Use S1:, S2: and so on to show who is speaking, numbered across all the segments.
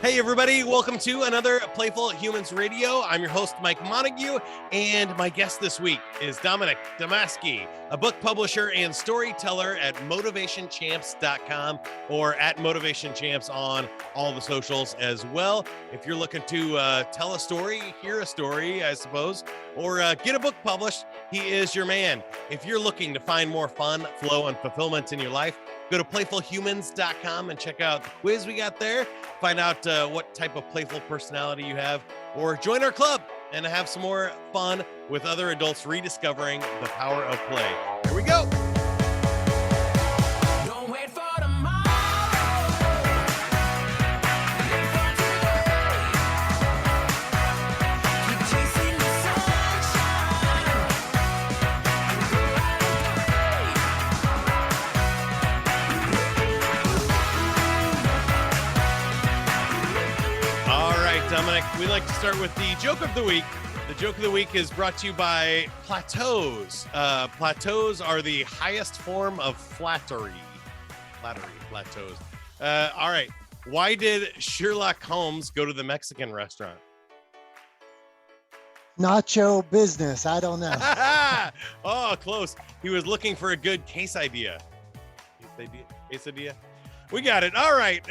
S1: Hey, everybody. Welcome to another Playful Humans Radio. I'm your host, Mike Montague, and my guest this week is Dominic Damaski, a book publisher and storyteller at motivationchamps.com or at motivationchamps on all the socials as well. If you're looking to tell a story, hear a story, I suppose, or get a book published, he is your man. If you're looking to find more fun, flow, and fulfillment in your life, go to playfulhumans.com and check out the quiz we got there. Find out what type of playful personality you have, or join our club and have some more fun with other adults rediscovering the power of play. Here we go.
S2: Don't wait for tomorrow. Keep chasing the sunshine. Go out
S1: All right, Dominic, we like to start with the joke of the week. The joke of the week is brought to you by plateaus. Plateaus are the highest form of flattery. Plateaus. All right. Why did Sherlock Holmes go to the Mexican restaurant?
S3: Nacho business. I don't know.
S1: Oh, close. He was looking for a good case idea. Case idea. We got it. All right.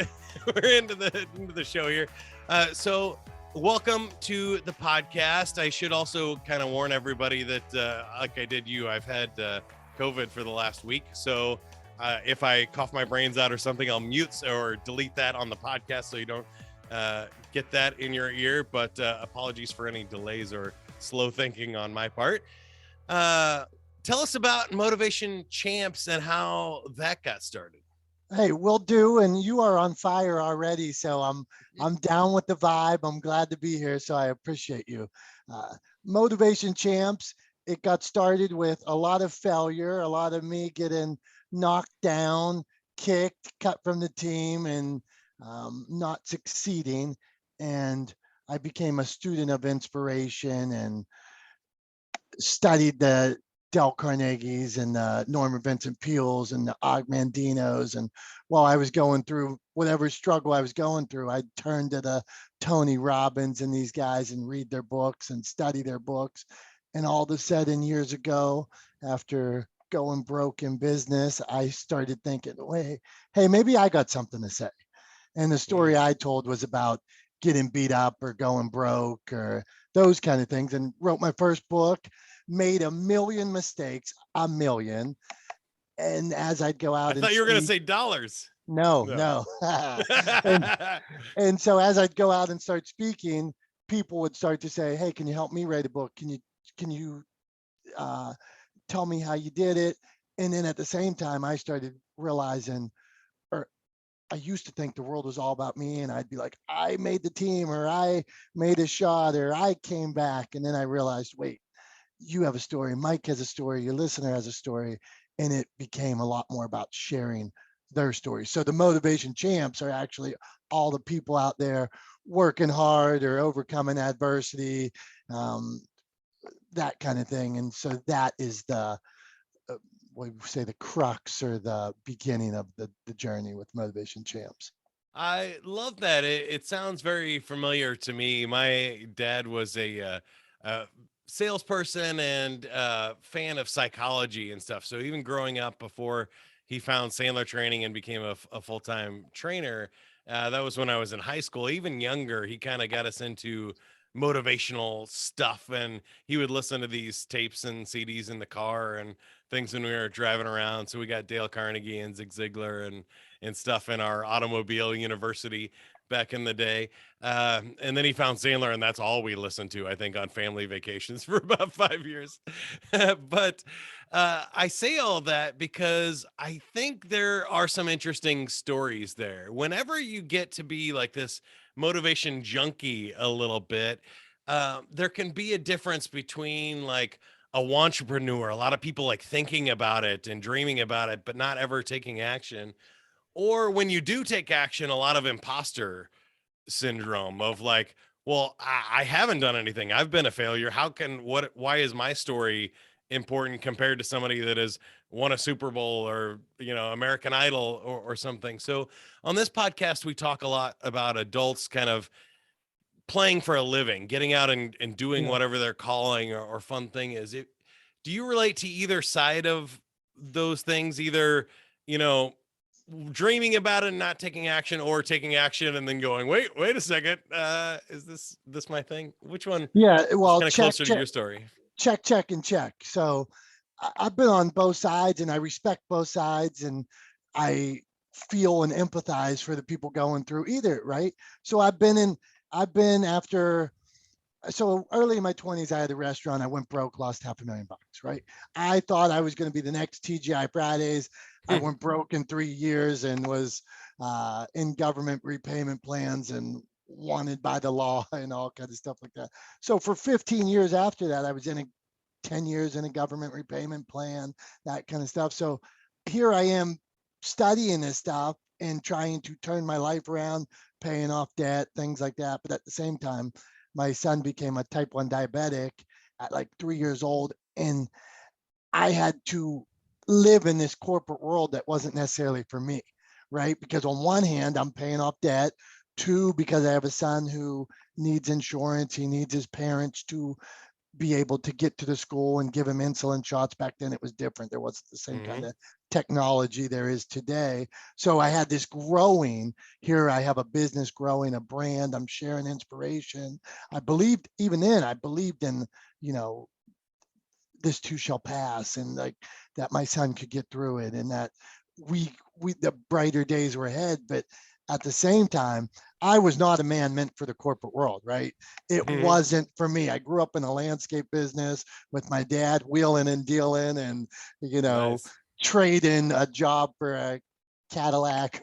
S1: We're into the show here. So welcome to the podcast. I should also kind of warn everybody that, like I did you, I've had COVID for the last week. So if I cough my brains out or something, I'll mute or delete that on the podcast so you don't get that in your ear. But apologies for any delays or slow thinking on my part. Tell us about Motivation Champs and how that got started.
S3: Hey, will do. And you are on fire already. So I'm down with the vibe. I'm glad to be here. So I appreciate you. Motivation Champs. It got started with a lot of failure, a lot of me getting knocked down, kicked, cut from the team, and not succeeding. And I became a student of inspiration and studied the Dale Carnegie's and Norman Vincent Peale's and the Og Mandino's. And while I was going through whatever struggle I was going through, I turned to the Tony Robbins and these guys and read their books and study their books. And all of a sudden, years ago, after going broke in business, I started thinking, wait, hey, maybe I got something to say. And the story I told was about getting beat up or going broke or those kind of things, and wrote my first book, made a million mistakes, a million. And as I'd go out,
S1: I thought you were going to say dollars.
S3: No. And so as I'd go out and start speaking, people would start to say, hey, can you help me write a book? Can you tell me how you did it? And then at the same time, I started realizing, or I used to think the world was all about me, and I'd be like, I made the team, or I made a shot, or I came back. And then I realized, wait, you have a story, Mike has a story, your listener has a story, and it became a lot more about sharing their stories. So the Motivation Champs are actually all the people out there working hard or overcoming adversity, that kind of thing. And so that is the, what we say, the crux or the beginning of the journey with Motivation Champs.
S1: I love that. It sounds very familiar to me. My dad was a salesperson and fan of psychology and stuff. So even growing up, before he found Sandler training and became a full-time trainer, that was when I was in high school. Even younger, he kind of got us into motivational stuff, and he would listen to these tapes and CDs in the car and things when we were driving around. So we got Dale Carnegie and Zig Ziglar and stuff in our automobile university back in the day. And then he found Sandler, and that's all we listened to, I think, on family vacations for about 5 years. But I say all that because I think there are some interesting stories there. Whenever you get to be like this motivation junkie a little bit, there can be a difference between like a entrepreneur, a lot of people like thinking about it and dreaming about it, but not ever taking action. Or when you do take action, a lot of imposter syndrome of like, well, I haven't done anything. I've been a failure. Why is my story important compared to somebody that has won a Super Bowl or, American Idol or something. So on this podcast, we talk a lot about adults kind of playing for a living, getting out and doing
S3: Yeah.
S1: whatever their calling or fun thing is. Do you relate to either side of those things? Either, you know, dreaming about it and not taking action, or taking action and then going, wait a second. Is this my thing? Which one
S3: Yeah.
S1: is
S3: Well,
S1: kind of closer to your story?
S3: check, and check. So I've been on both sides and I respect both sides and I feel and empathize for the people going through either, right? So I've been after, so early in my 20s, I had a restaurant. I went broke, lost $500,000, right? I thought I was going to be the next TGI Fridays. I
S1: Hmm.
S3: went broke in 3 years and was in government repayment plans and wanted by the law and all kinds of stuff like that. So for 15 years after that, I was in a 10 years in a government repayment plan, that kind of stuff. So here I am studying this stuff and trying to turn my life around, paying off debt, things like that. But at the same time, my son became a type 1 diabetic at like 3 years old. And I had to live in this corporate world that wasn't necessarily for me, right? Because on one hand, I'm paying off debt. Two, because I have a son who needs insurance. He needs his parents to be able to get to the school and give him insulin shots. Back then it was different. There wasn't the same kind
S1: Hmm.
S3: of technology there is today. So I had this growing here. I have a business growing, a brand. I'm sharing inspiration. I believed, even then, I believed in, you know, this too shall pass, and like that my son could get through it, and that the brighter days were ahead. But at the same time, I was not a man meant for the corporate world, right? It
S1: Hmm.
S3: wasn't for me. I grew up in a landscape business with my dad, wheeling and dealing, and you know
S1: Nice.
S3: trading a job for a Cadillac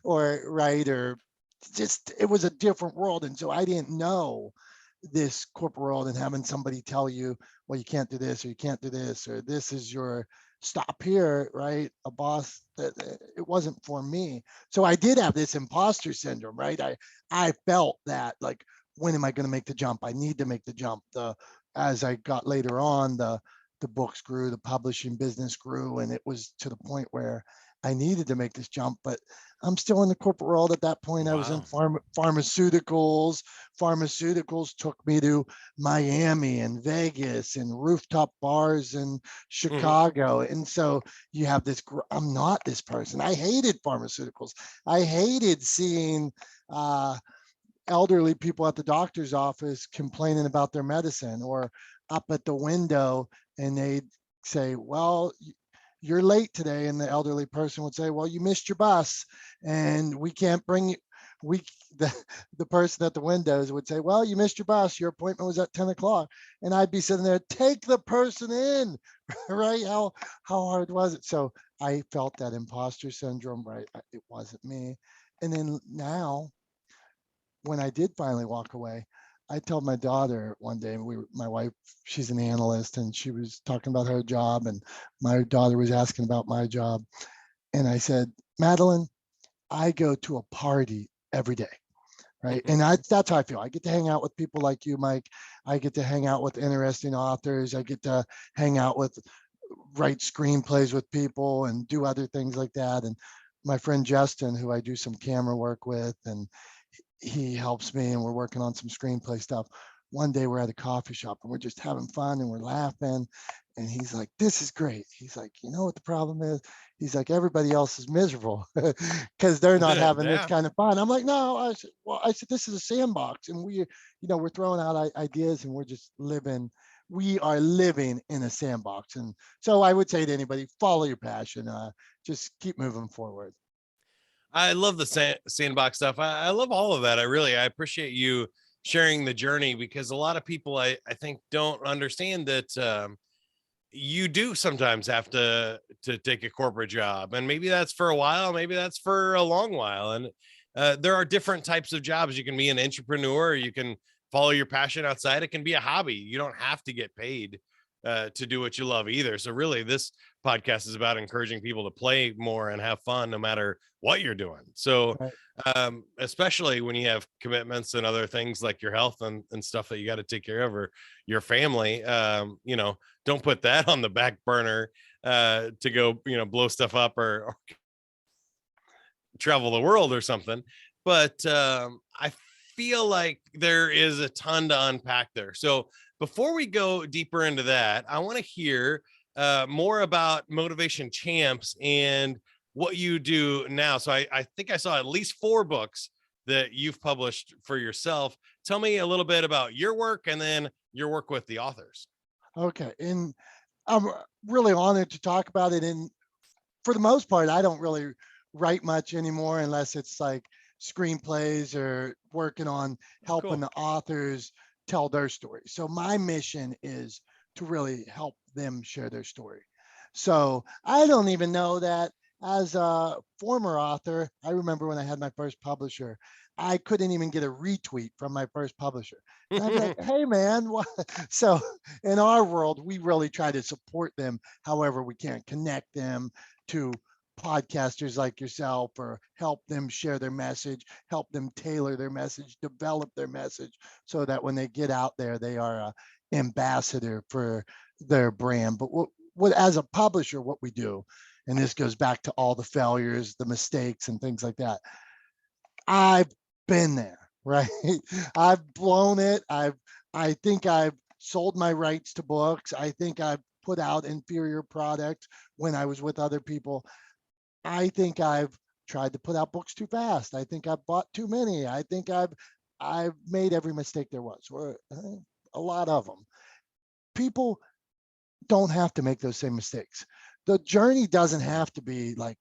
S3: or right, or just it was a different world. And so I didn't know this corporate world, and having somebody tell you, well, you can't do this, or you can't do this, or this is your stop here, right? A boss, that it wasn't for me. So I did have this imposter syndrome, right? I felt that, like, when am I going to make the jump? I need to make the jump. As I got later on, the books grew, the publishing business grew, and it was to the point where I needed to make this jump. But I'm still in the corporate world. At that point, I was in
S1: Wow.
S3: pharmaceuticals. Pharmaceuticals took me to Miami and Vegas and rooftop bars in
S1: Hmm.
S3: Chicago. And so you have this, I'm not this person. I hated pharmaceuticals. I hated seeing uh, elderly people at the doctor's office complaining about their medicine, or up at the window and they'd say, well, you're late today. And the elderly person would say, well, you missed your bus and we can't bring you. We, the, the person at the windows would say, well, you missed your bus. Your appointment was at 10 o'clock. And I'd be sitting there, take the person in, right? How hard was it? So I felt that imposter syndrome, right? It wasn't me. And then now, when I did finally walk away, I told my daughter one day, my wife, she's an analyst, and she was talking about her job, and my daughter was asking about my job. And I said, Madeline, I go to a party every day, right?
S1: Hmm.
S3: And that's how I feel. I get to hang out with people like you, Mike. I get to hang out with interesting authors. I get to hang out with, write screenplays with people and do other things like that. And my friend Justin, who I do some camera work with, and he helps me, and we're working on some screenplay stuff. One day we're at a coffee shop and we're just having fun and we're laughing. And he's like, this is great. He's like, you know what the problem is? He's like, everybody else is miserable because they're not having this
S1: Yeah.
S3: kind of fun. I'm like, no, I said, this is a sandbox, and we're throwing out ideas and we're just living. We are living in a sandbox. And so I would say to anybody, follow your passion. Just keep moving forward.
S1: I love the sandbox stuff. I love all of that. I appreciate you sharing the journey, because a lot of people I think don't understand that you do sometimes have to take a corporate job, and maybe that's for a while, maybe that's for a long while. And there are different types of jobs. You can be an entrepreneur, you can follow your passion outside. It can be a hobby. You don't have to get paid to do what you love either. So really, this podcast is about encouraging people to play more and have fun no matter what you're doing. So
S3: Right.
S1: especially when you have commitments and other things like your health and stuff that you got to take care of, or your family, don't put that on the back burner. to go, blow stuff up or travel the world or something. But I feel like there is a ton to unpack there. So before we go deeper into that, I want to hear more about Motivation Champs and what you do now. So I think I saw at least 4 books that you've published for yourself. Tell me a little bit about your work and then your work with the authors.
S3: Okay. And I'm really honored to talk about it. And for the most part, I don't really write much anymore unless it's like screenplays or working on helping
S1: Cool.
S3: the authors tell their story. So my mission is to really help them share their story. So I don't even know that as a former author, I remember when I had my first publisher, I couldn't even get a retweet from my first publisher. And I'd be like, hey man, what? So in our world, we really try to support them however we can, connect them to podcasters like yourself or help them share their message, help them tailor their message, develop their message so that when they get out there, they are a ambassador for their brand. But what as a publisher, what we do, and this goes back to all the failures, the mistakes and things like that. I've been there, right? I've blown it. I think I've sold my rights to books. I think I've put out inferior products when I was with other people. I think I've tried to put out books too fast. I think I've bought too many. I think I've made every mistake there was, or a lot of them. People don't have to make those same mistakes. The journey doesn't have to be like,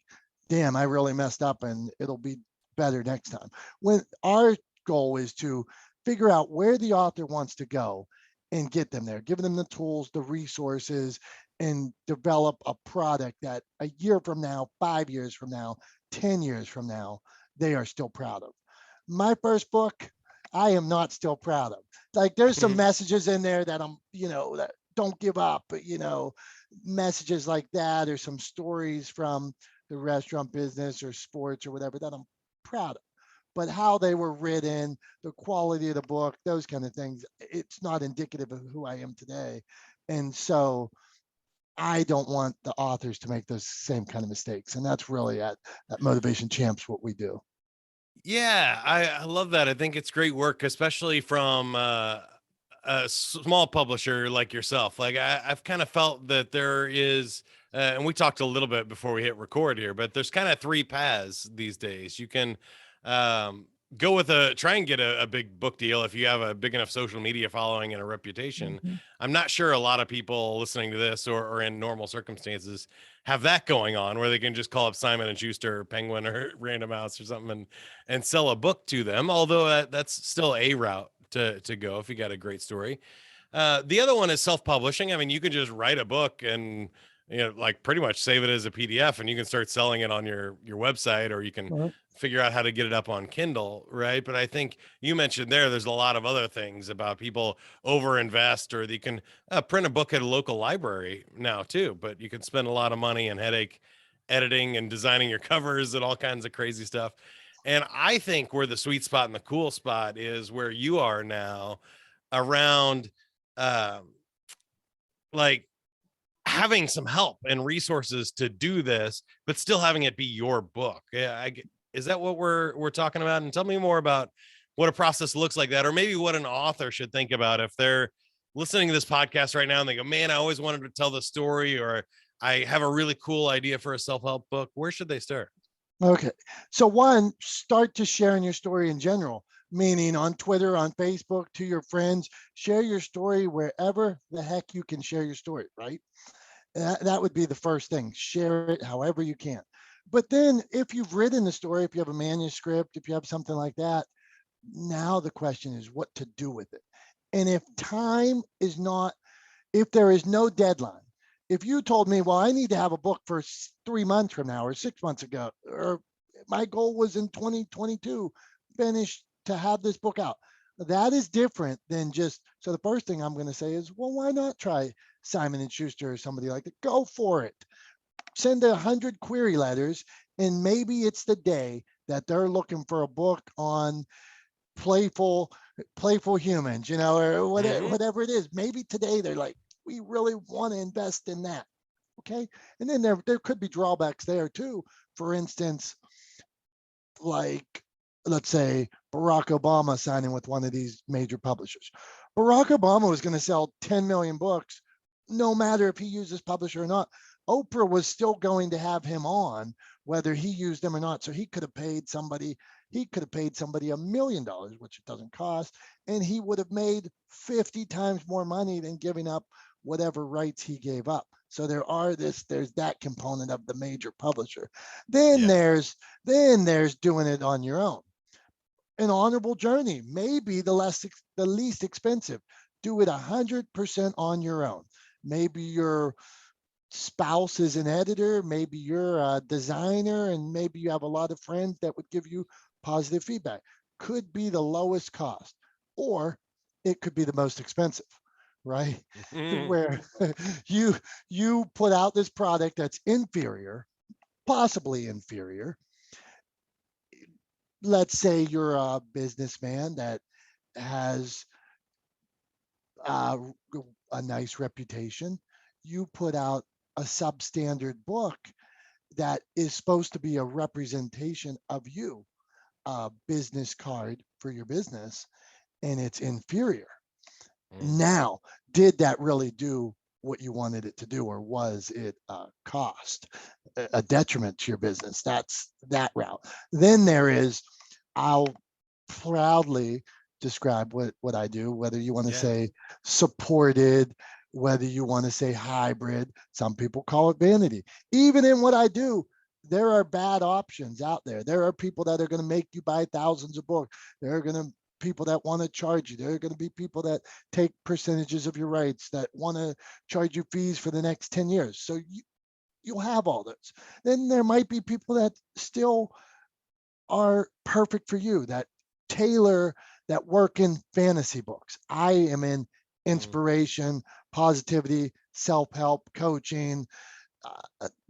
S3: damn, I really messed up and it'll be better next time. When our goal is to figure out where the author wants to go and get them there, give them the tools, the resources, and develop a product that a year from now, 5 years from now, 10 years from now, they are still proud of. My first book, I am not still proud of. Like there's some messages in there that that don't give up, but messages like that, or some stories from the restaurant business or sports or whatever that I'm proud of. But how they were written, the quality of the book, those kind of things, it's not indicative of who I am today. And so I don't want the authors to make those same kind of mistakes. And that's really at Motivation Champs what we do.
S1: Yeah, I love that. I think it's great work, especially from a small publisher like yourself. Like I've kind of felt that there is, and we talked a little bit before we hit record here, but there's kind of 3 paths these days. You can um, go with try and get a big book deal if you have a big enough social media following and a reputation.
S3: Mhm.
S1: I'm not sure a lot of people listening to this or in normal circumstances have that going on where they can just call up Simon and Schuster or Penguin or Random House or something and sell a book to them. Although that's still a route to go if you got a great story. The other one is self-publishing. I mean, you can just write a book and like pretty much save it as a PDF, and you can start selling it on your website, or you can
S3: Right.
S1: figure out how to get it up on Kindle, right? But I think you mentioned there's a lot of other things about people overinvest, or you can print a book at a local library now too, but you can spend a lot of money and headache editing and designing your covers and all kinds of crazy stuff. And I think where the sweet spot and the cool spot is where you are now around um like having some help and resources to do this, but still having it be your book. Yeah, is that what we're talking about? And tell me more about what a process looks like that, or maybe what an author should think about if they're listening to this podcast right now and they go, "Man, I always wanted to tell the story," or "I have a really cool idea for a self-help book." Where should they start?
S3: Okay. So one, start to sharing your story in general, meaning on Twitter, on Facebook, to your friends, share your story wherever the heck you can share your story, right? That would be the first thing. Share it however you can. But then if you've written the story, if you have a manuscript, if you have something like that, now the question is what to do with it. And if time is not, if there is no deadline, if you told me, well, I need to have a book for 3 months from now or 6 months ago, or my goal was in 2022, finish to have this book out. That is different than just, so the first thing I'm going to say is, well, why not try Simon and Schuster or somebody like that? Go for it. Send 100 query letters, and maybe it's the day that they're looking for a book on playful humans, or
S1: Hmm.
S3: whatever it is. Maybe today they're like, we really want to invest in that. Okay. And then there could be drawbacks there too. For instance, like, let's say Barack Obama signing with one of these major publishers. Barack Obama was going to sell 10 million books, no matter if he used this publisher or not. Oprah was still going to have him on, whether he used them or not. So he could have paid somebody $1 million, which it doesn't cost, and he would have made 50 times more money than giving up whatever rights he gave up. So there's that component of the major publisher. Then
S1: Yeah.
S3: there's doing it on your own. An honorable journey may be the least expensive. Do it 100% on your own. Maybe your spouse is an editor, maybe you're a designer, and maybe you have a lot of friends that would give you positive feedback. Could be the lowest cost, or it could be the most expensive, right? Where you you put out this product that's inferior, possibly inferior. Let's say you're a businessman that has uh, a nice reputation. You put out a substandard book that is supposed to be a representation of you, a business card for your business, and it's inferior.
S1: Mm.
S3: Now, did that really do what you wanted it to do, or was it a cost, a detriment to your business? That's that route. Then there is, I'll proudly describe what I do, whether you want to
S1: Yeah.
S3: say supported, whether you want to say hybrid. Some people call it vanity. Even in what I do, there are bad options out there. There are people that are going to make you buy thousands of books. There are going to people that want to charge you. There are going to be people that take percentages of your rights, that want to charge you fees for the next 10 years. So you'll have all those. Then there might be people that still are perfect for you, that tailor, that work in fantasy books. I am in
S1: Mm.
S3: inspiration, positivity, self-help, coaching,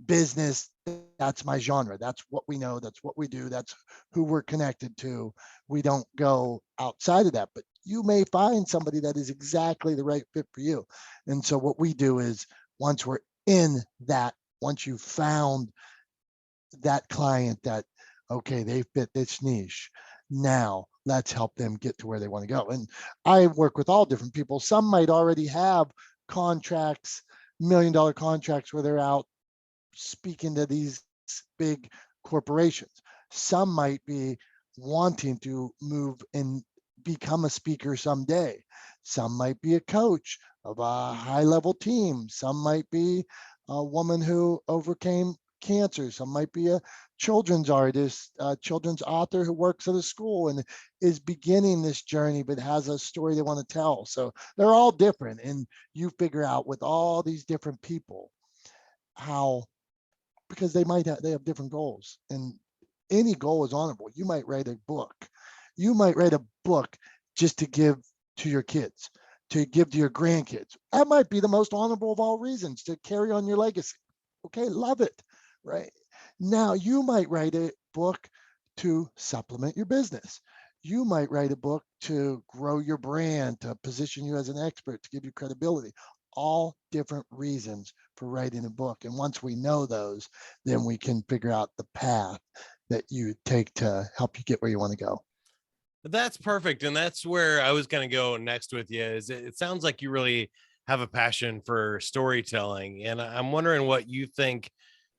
S3: business. That's my genre. That's what we know. That's what we do. That's who we're connected to. We don't go outside of that, but you may find somebody that is exactly the right fit for you. And so what we do is, once we're in that, once you've found that client that, okay, they fit this niche, now let's help them get to where they want to go. And I work with all different people. Some might already have contracts, $1 million contracts, where they're out speaking to these big corporations. Some might be wanting to move and become a speaker someday. Some might be a coach of a high level team. Some might be a woman who overcame cancer. Some might be a children's artist, a children's author who works at a school and is beginning this journey but has a story they want to tell. So they're all different. And you figure out with all these different people how, because they have different goals, and any goal is honorable. You might write a book. You might write a book just to give to your kids, to give to your grandkids. That might be the most honorable of all reasons, to carry on your legacy. Okay, love it. Right. Now you might write a book to supplement your business. You might write a book to grow your brand, to position you as an expert, to give you credibility. All different reasons for writing a book. And once we know those, then we can figure out the path that you take to help you get where you want to go.
S1: That's perfect. And that's where I was going to go next with you. Is it sounds like you really have a passion for storytelling. And I'm wondering what you think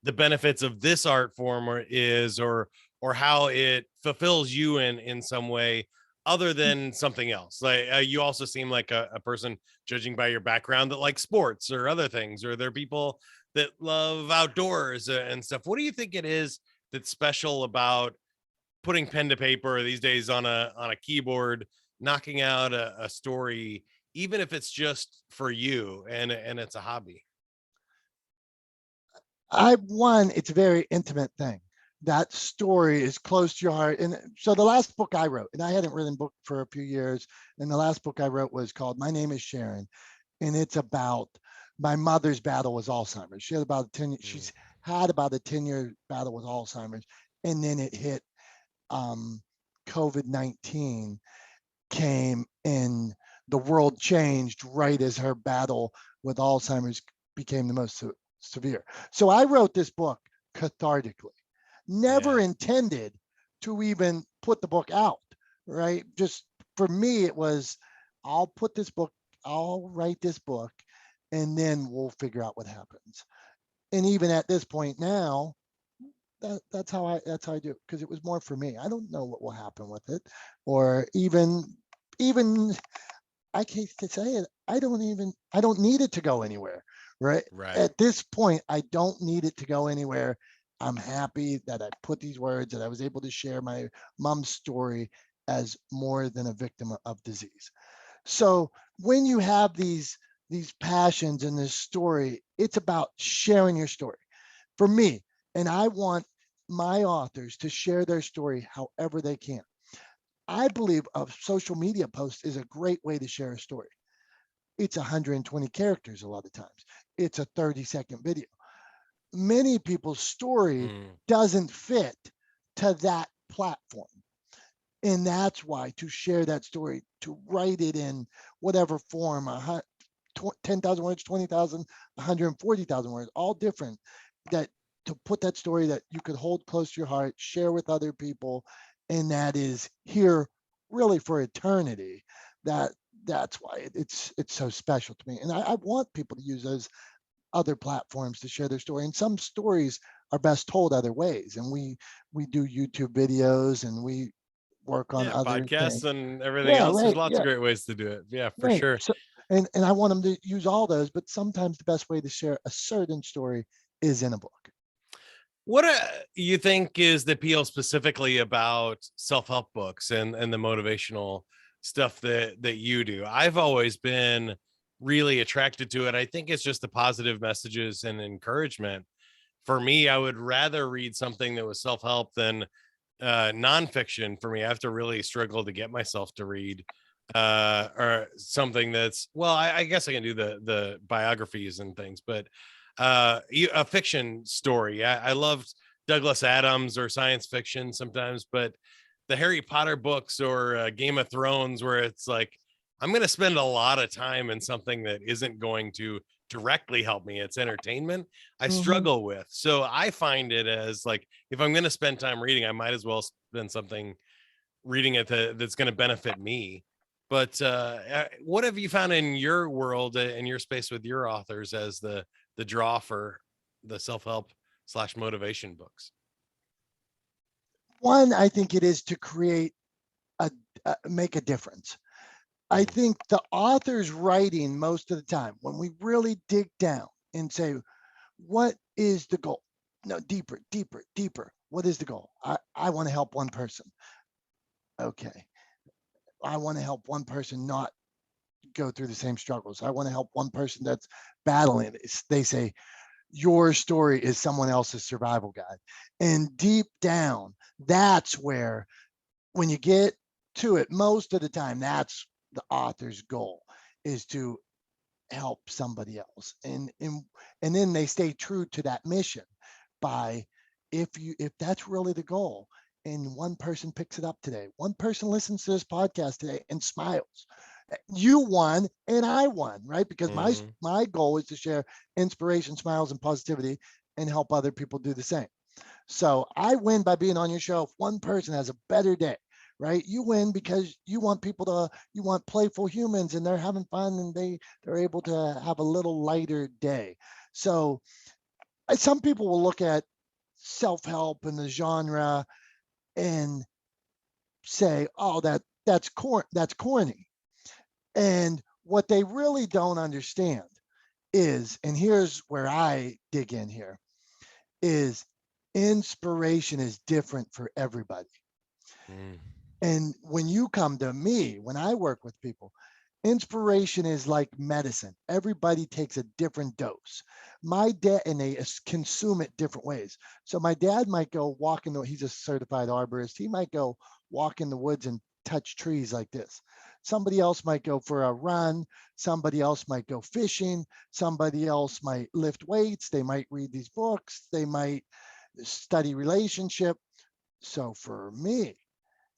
S1: the benefits of this art form is, or how it fulfills you in some way other than something else. Like you also seem like a person, judging by your background, that likes sports or other things, or there are people that love outdoors and stuff. What do you think it is that's special about putting pen to paper these days on a keyboard, knocking out a story, even if it's just for you and it's a hobby?
S3: It's a very intimate thing. That story is close to your heart. And so the last book I wrote, and I hadn't written book for a few years, and the last book I wrote was called My Name Is Sharon. And it's about my mother's battle with Alzheimer's.
S1: Mm.
S3: She's had about a 10-year battle with Alzheimer's. And then it hit um, COVID-19 came, and the world changed right as her battle with Alzheimer's became the most severe. So I wrote this book cathartically, never
S1: Yeah.
S3: intended to even put the book out, right? Just for me, it was, I'll put this book, I'll write this book, and then we'll figure out what happens. And even at this point now, that's how I do it, because it was more for me. I don't know what will happen with it, or even I hate to say it, I don't need it to go anywhere, right?
S1: Right.
S3: At this point, I don't need it to go anywhere. I'm happy that I put these words, that I was able to share my mom's story as more than a victim of disease. So when you have these passions in this story, it's about sharing your story. For me, and I want my authors to share their story however they can. I believe a social media post is a great way to share a story. It's 120 characters a lot of times. It's a 30-second video. Many people's story
S1: Mm.
S3: doesn't fit to that platform. And that's why to share that story, to write it in whatever form, 10,000 words, 20,000, 140,000 words, all different, that to put that story that you could hold close to your heart, share with other people, and that is here really for eternity. That that's why it's so special to me. And I want people to use those other platforms to share their story. And some stories are best told other ways. And we do YouTube videos and we work on
S1: Yeah,
S3: other
S1: podcasts
S3: things.
S1: and everything
S3: Yeah,
S1: else. There's
S3: right.
S1: lots of
S3: Yeah,
S1: great ways to do it. Yeah, for
S3: right.
S1: sure.
S3: So, and I want them to use all those, but sometimes the best way to share a certain story is in a book.
S1: What you think is the appeal specifically about self-help books and the motivational stuff that you do? I've always been really attracted to it. I think it's just the positive messages and encouragement. For me, I would rather read something that was self-help than nonfiction. For me, I have to really struggle to get myself to read or something that's, well, I guess I can do the biographies and things, but a fiction story. I loved Douglas Adams or science fiction sometimes, but the Harry Potter books or Game of Thrones, where it's like I'm going to spend a lot of time in something that isn't going to directly help me. It's entertainment. I
S3: Mhm.
S1: struggle with. So I find it as like, if I'm going to spend time reading, I might as well spend something reading it that's going to benefit me. But what have you found in your world, in your space with your authors, as the draw for the self-help slash motivation books?
S3: One, I think it is to create a, make a difference. I
S1: Mm.
S3: think the author's writing most of the time, when we really dig down and say, what is the goal? No, deeper, deeper, deeper. What is the goal? I want to help one person. Okay. I want to help one person not go through the same struggles. I want to help one person that's battling. They say, your story is someone else's survival guide. And deep down, that's where, when you get to it, most of the time, that's the author's goal, is to help somebody else. And then they stay true to that mission by, if that's really the goal, and one person picks it up today, one person listens to this podcast today and smiles, you won and I won, right? Because
S1: Hmm.
S3: my goal is to share inspiration, smiles, and positivity and help other people do the same. So I win by being on your show. If one person has a better day, right? You win because you want people to, you want playful humans and they're having fun and they're able to have a little lighter day. So some people will look at self-help and the genre and say, oh, that's corny. And what they really don't understand is, and here's where I dig in here, is inspiration is different for everybody.
S1: Mm.
S3: And when you come to me, when I work with people, inspiration is like medicine. Everybody takes a different dose. My dad, and they consume it different ways. So my dad might go walk in the, he's a certified arborist. He might go walk in the woods and touch trees like this. Somebody else might go for a run. Somebody else might go fishing. Somebody else might lift weights. They might read these books. They might study relationship. So for me,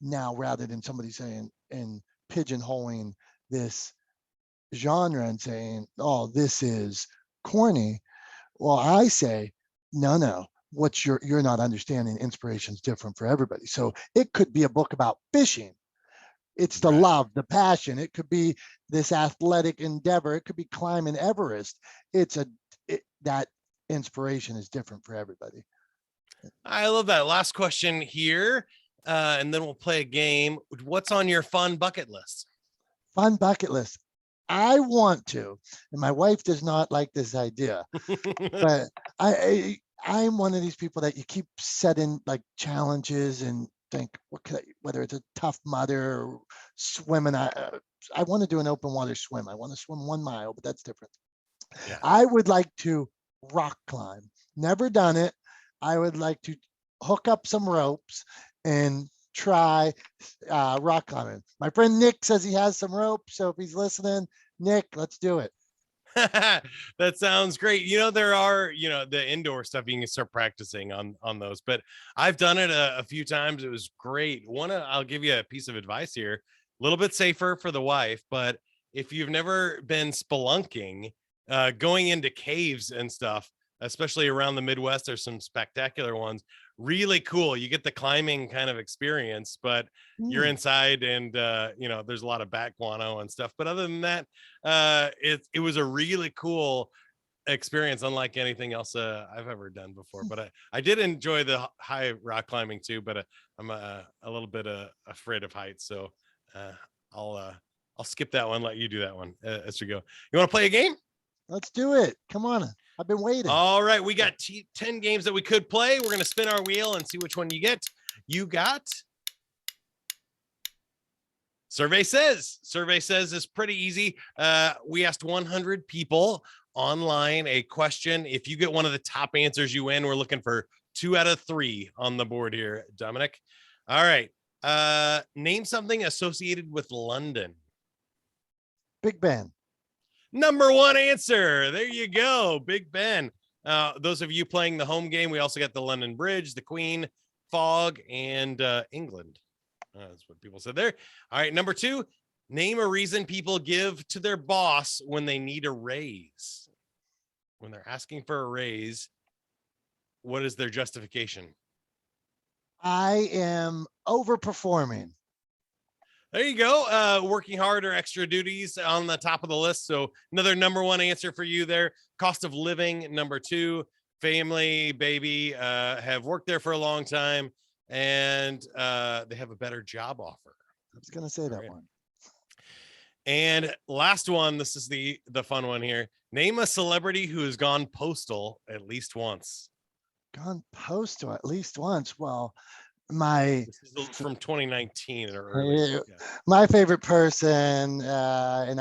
S3: now, rather than somebody saying and pigeonholing this genre and saying, oh, this is corny, Well, I say, no, what's you're not understanding. Inspiration is different for everybody. So it could be a book about fishing. It's the
S1: Right.
S3: love, the passion. It could be this athletic endeavor. It could be climbing Everest. That inspiration is different for everybody.
S1: I love that. Last question here, and then we'll play a game. What's on your fun bucket list?
S3: Fun bucket list. I want to, and my wife does not like this idea, but I'm one of these people that you keep setting like challenges and think, what could I, whether it's a tough mother or swimming. I want to do an open water swim. I want to swim 1 mile, but that's different.
S1: Yeah.
S3: I would like to rock climb. Never done it. I would like to hook up some ropes and try rock climbing. My friend Nick says he has some rope. So if he's listening, Nick, let's do it.
S1: That sounds great. There are, the indoor stuff you can start practicing on those, but I've done it a few times. It was great. I'll give you a piece of advice here. A little bit safer for the wife, but if you've never been spelunking, going into caves and stuff, especially around the Midwest, there's some spectacular ones. Really cool. You get the climbing kind of experience, but you're inside and there's a lot of bat guano and stuff. But other than that, it was a really cool experience, unlike anything else I've ever done before. But I did enjoy the high rock climbing too, but I'm a little bit afraid of heights. So I'll skip that one, let you do that one as we go. You want to play a game?
S3: Let's do it. Come on. I've been waiting.
S1: All right. We got 10 games that we could play. We're going to spin our wheel and see which one you get. You got Survey Says. Survey Says is pretty easy. We asked 100 people online a question. If you get one of the top answers, you win. We're looking for 2 out of 3 on the board here, Dominic. All right. Name something associated with London.
S3: Big Ben.
S1: Number 1 answer. There you go. Big Ben. Those of you playing the home game, we also got the London Bridge, the Queen, Fog, and England. That's what people said there. All right. Number 2, name a reason people give to their boss when they need a raise. When they're asking for a raise, what is their justification?
S3: I am overperforming.
S1: There you go. Working hard or extra duties on the top of the list. So another number 1 answer for you there. Cost of living, number 2. Family, baby, have worked there for a long time, and they have a better job offer.
S3: I was going to say that one.
S1: And last one, this is the fun one here. Name a celebrity who has gone postal at least once.
S3: Gone postal at least once. Well, this
S1: is from 2019 or early.
S3: My favorite person, and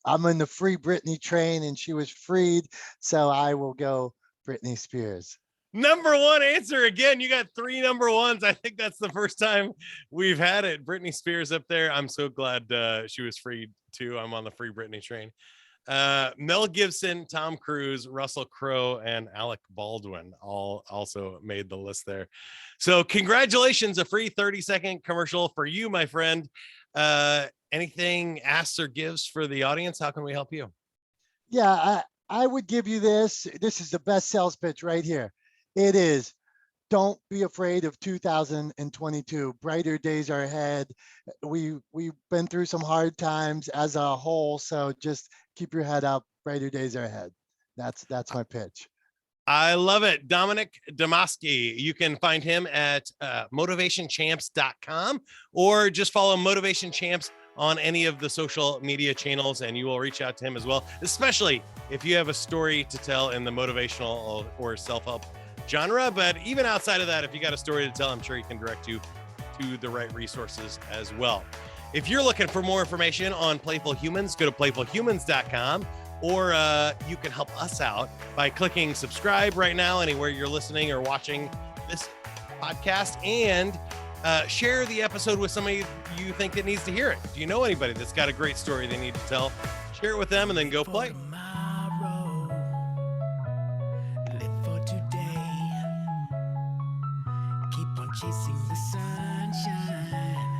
S3: I'm in the Free Britney train, and she was freed, so I will go Britney Spears.
S1: Number 1 answer again. You got 3 number 1s. I think that's the first time we've had it. Britney Spears up there. I'm so glad she was freed too. I'm on the Free Britney train. Mel Gibson, Tom Cruise, Russell Crowe, and Alec Baldwin all also made the list there. So congratulations, a free 30-second commercial for you, my friend. Anything asks or gives for the audience? How can we help you?
S3: Yeah, I would give you this. This is the best sales pitch right here. It is, don't be afraid of 2022. Brighter days are ahead. We've been through some hard times as a whole, so just keep your head up. Brighter days are ahead. That's my pitch.
S1: I love it. Dominic Damaski. You can find him at motivationchamps.com, or just follow Motivation Champs on any of the social media channels, and you will reach out to him as well, especially if you have a story to tell in the motivational or self-help genre. But even outside of that, if you got a story to tell, I'm sure he can direct you to the right resources as well. If you're looking for more information on Playful Humans, go to playfulhumans.com, or you can help us out by clicking subscribe right now, anywhere you're listening or watching this podcast, and share the episode with somebody you think that needs to hear it. If you know anybody that's got a great story they need to tell, share it with them and then go play.
S2: Tomorrow, live for today. Keep on chasing the sunshine.